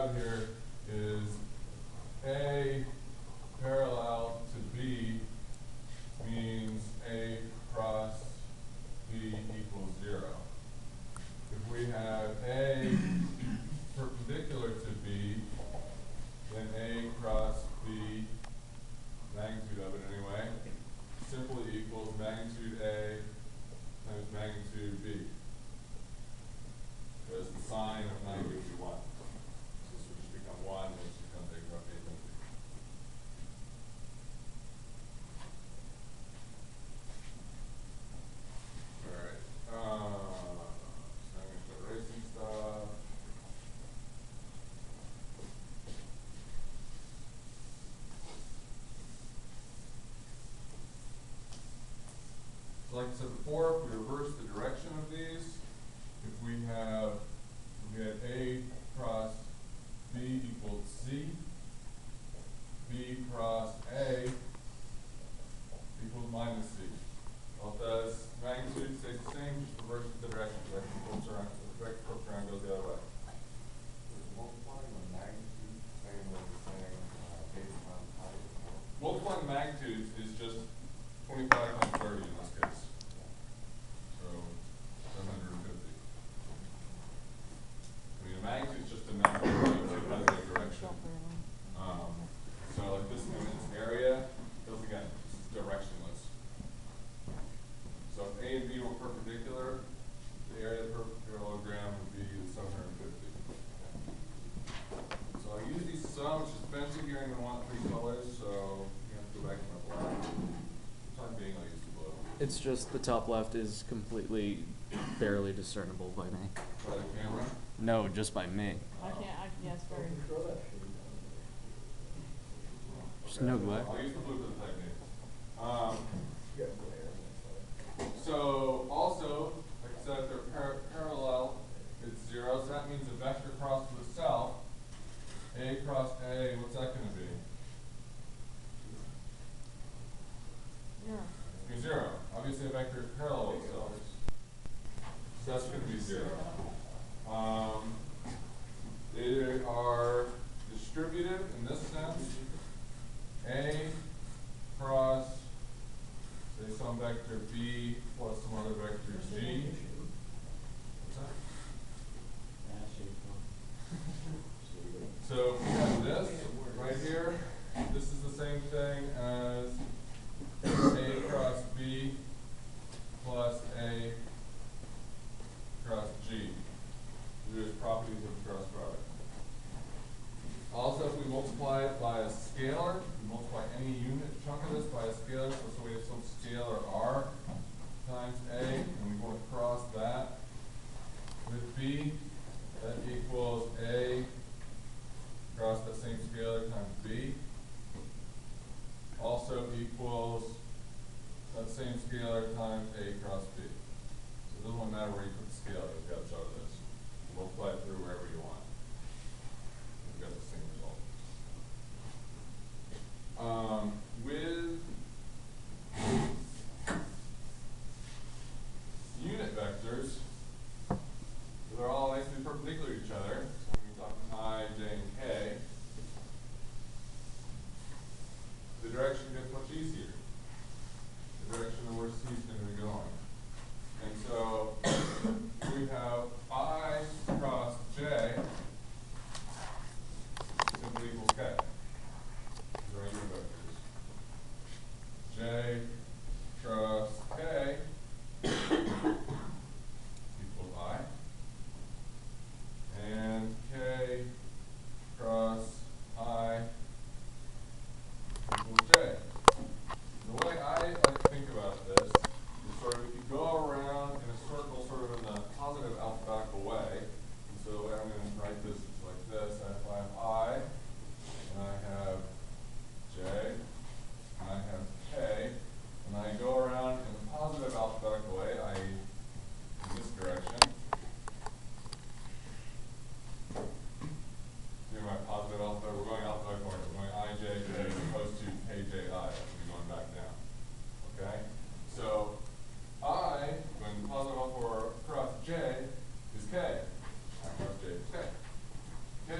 have here is A parallel to B means A cross B equals 0. If we have A perpendicular to B, then A cross B, magnitude of it anyway, simply equals magnitude A times magnitude B. Because the sign of 90 would be 1. So this would just become 1, and this becomes A cross A times B. Alright. So I'm going to start erasing stuff. So like I said before, if we reverse the direction of these, if we had A cross B equals C, B cross A equals minus C. Well, if the magnitude stays the same, just reverse the direction. The direction flips around, so the direction flips around goes the other way. Multiplying the magnitude, same way as saying based on height. Multiplying the magnitudes is just 25 times 30 in this case. So 750. I mean, the magnitude is just a number in either direction. So like this in its area, goes again, it's directionless. So if A and B were perpendicular, the area of the parallelogram would be 750. So I use these sums, just fancy here, I'm going to want 3 colors, so you have to go back to my black. For the time being, I'll use the blue. It's just the top left is completely barely discernible by me. By the camera? No, just by me. Yes, very. Just no glare. I'll use the blue for the technique. So also, like I said, if they're parallel, it's 0, so that means the vector cross to the south, A cross A, what's that going to be? Yeah. It's going to be 0. Obviously, a vector is parallel with itself. So that's going to be 0. They are distributive in this sense. A cross, say, some vector B plus some other vector G. What's that? So we have this right here. This is the same thing as A cross B plus A cross G. These are properties of the cross product. Also, if we multiply it by a scalar, we multiply any unit chunk of this by a scalar, so we have some scalar R times A, and we want to cross that with B, that equals A cross that same scalar times B. Also equals that same scalar times A cross B. So it doesn't really matter where you put the scalar, you've got to show this. Multiply it through wherever you want. We've got the same result. With unit vectors, they're all nicely perpendicular to each other. So when we talk I, J, and K, the direction gets much easier. The direction of where C is going to be going. And so we have I cross J simply equals K. These are our unit vectors. J cross K equals I. And K cross I equals J. The way I like to think about this is sort of if you go around in a circle sort of in the positive alphabetical way, and so the way I'm going to write this is like this. I have I, and I have J, and I have K, and I go around in the positive alphabetical way, i.e. in this direction. In my positive alphabet, we're going alphabetical order. We're going I, J, J, as opposed to K, J, I. We're going back down. Okay? So I, when the positive alphabet across J, is K. I cross J is K. K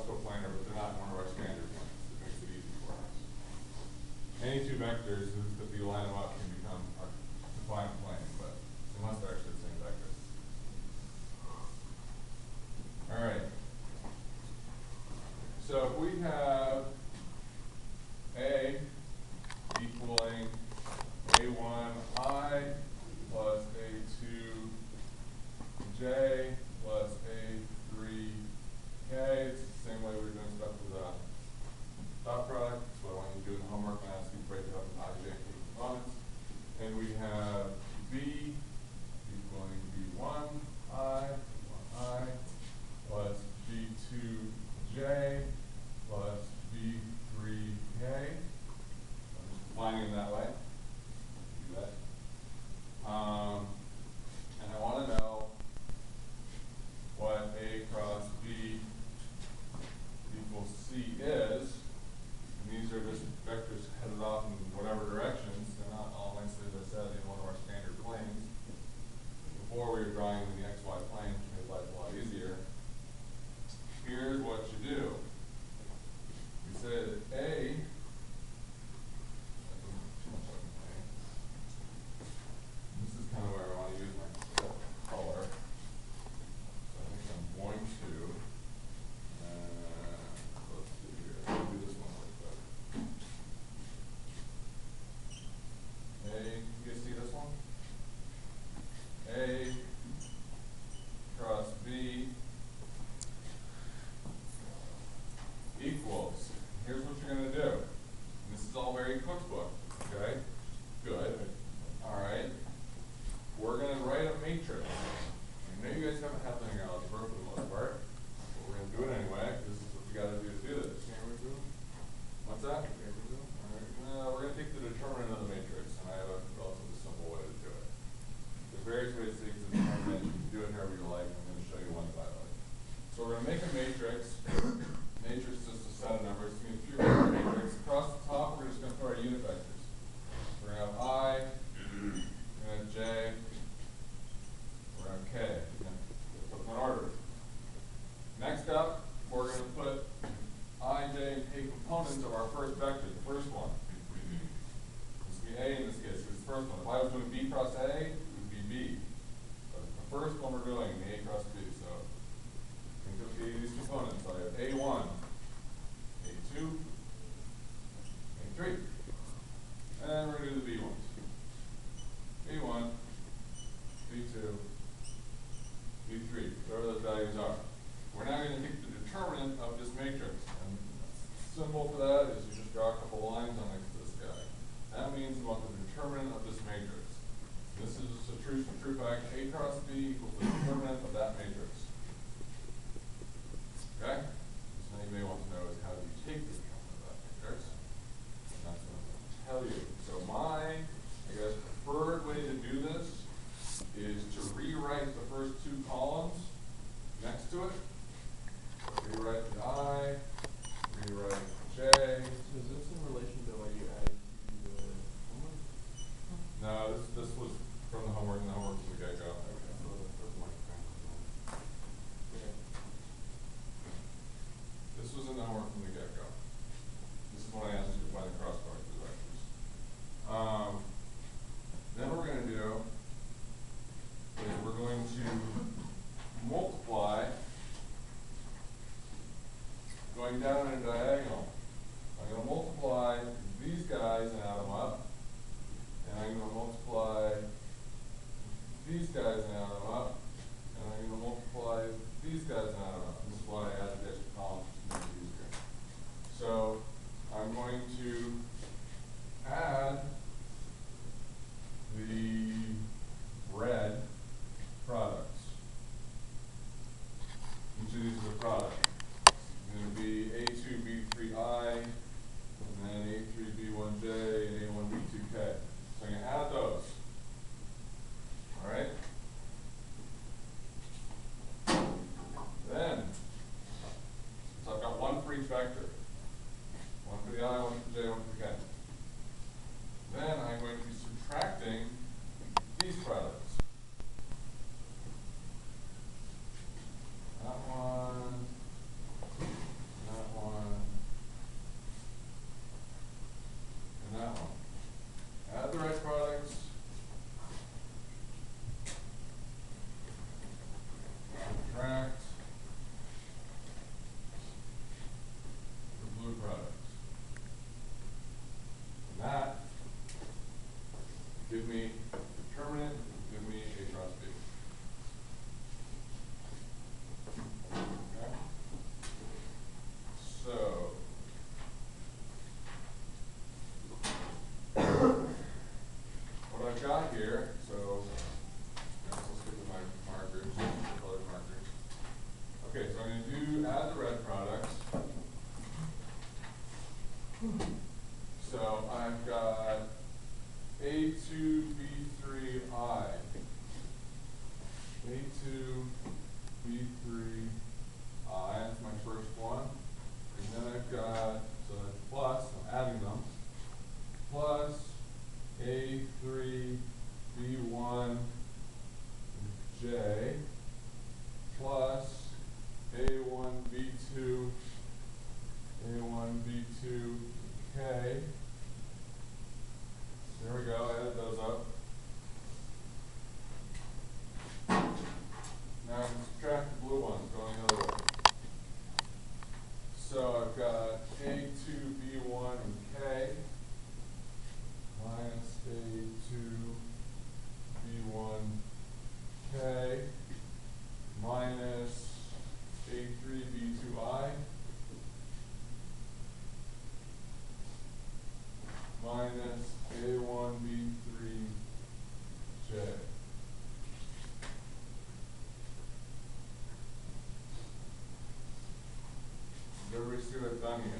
also coplanar, but they're not one of our standard planes. It makes it easy for us. Any two vectors, if you line them up, can become a defined plane, but unless they're actually the same vectors. All right. So if we have A equaling A1I plus A2J plus A3K, it's the same way we're doing stuff with dot product. So I want you to do in the homework and ask you to break it up into I, J, and K components. And we have B equaling B1I plus B2J plus B3K. I'm just defining them that way. Do that. And I want to know what A cross B equals C is. And these are just vectors headed off in whatever directions. They're not all nicely, as I said, in one of our standard planes. Before we were drawing in the XY plane, which made life a lot easier. Here's what you do. We say that A, this is kind of where I want to use my color. So I think I'm going to, let's see here, I'll do this one really quick. A, you guys see this one? A cross B equals, here's what you're going to do. And this is all very cookbook, okay? Good. All right. We're going to write a matrix. I know you guys haven't had linear algebra for the most part, but we're going to do it anyway, because this is what you got to do this. What's that? All right. We're going to take the determinant of the matrix, and I have a relatively simple way to do it. There's various ways to take the determinant. You can do it however you like. I'm going to show you one that I like. So we're going to make a matrix. Matrix is just a set of numbers. So if you're going to matrix, across the top, we're just going to throw our unit vectors. We're going to have I, we're going to have J, we're going to have K. We'll put them in order. Next up, we're going to put I, J, and K components of our first vector, the first one. This would be A in this case, it's the first one. If I was doing B cross A, it would be B. But the first one we're doing, the A cross B. So think of these components. I have A1, A2, A3. And we're going to do the B ones. B1, B2, B3, whatever those values are. We're now going to take the determinant of this matrix. And the symbol for that is you just draw a couple lines on next to this guy. That means we want the determinant of this matrix. This is a true fact. A cross B equals the determinant of that matrix. Okay? So now you may want to know is how do you take the determinant of that matrix? And that's what I'm going to tell you. So my, I guess, preferred way to do this is to rewrite the first two columns next to it. Rewrite the I, rewrite the J. So is this in relation to what you added to the homework? No, this was from the homework and the homework from the get-go. Okay. So the first one is kind of Yeah. This was in the homework from the get-go. This is when I asked you to find the cross product of the vectors. Then what we're going to do is we're going to multiply going down in a diagonal. I'm going to multiply these guys and add them up. And I'm going to multiply these guys and add them up. And I'm going to multiply these guys and add them up. This is why I added the extra columns to make it easier. So I'm going to add the red products. Each of these is a product. It's going to be A2B3I, and then A3B1J, and A1B2K. So I'm going to add those. All right? Then, so I've got one for each vector. One for the I, one for the J, one for the K. Then I'm going to be subtracting these products. That one, Okay, so I'm gonna add the red products. So I've got A2B3I. A2B3I, that's my first one. And then I've got, so that's plus, I'm adding them, plus A3B1J plus A1B2K. There we go, I added those up. Now I can subtract the blue ones going the other way. So I've got A2B1 and K minus A2B1K minus A3B2I minus A1B3J. Does everybody see what I've done here?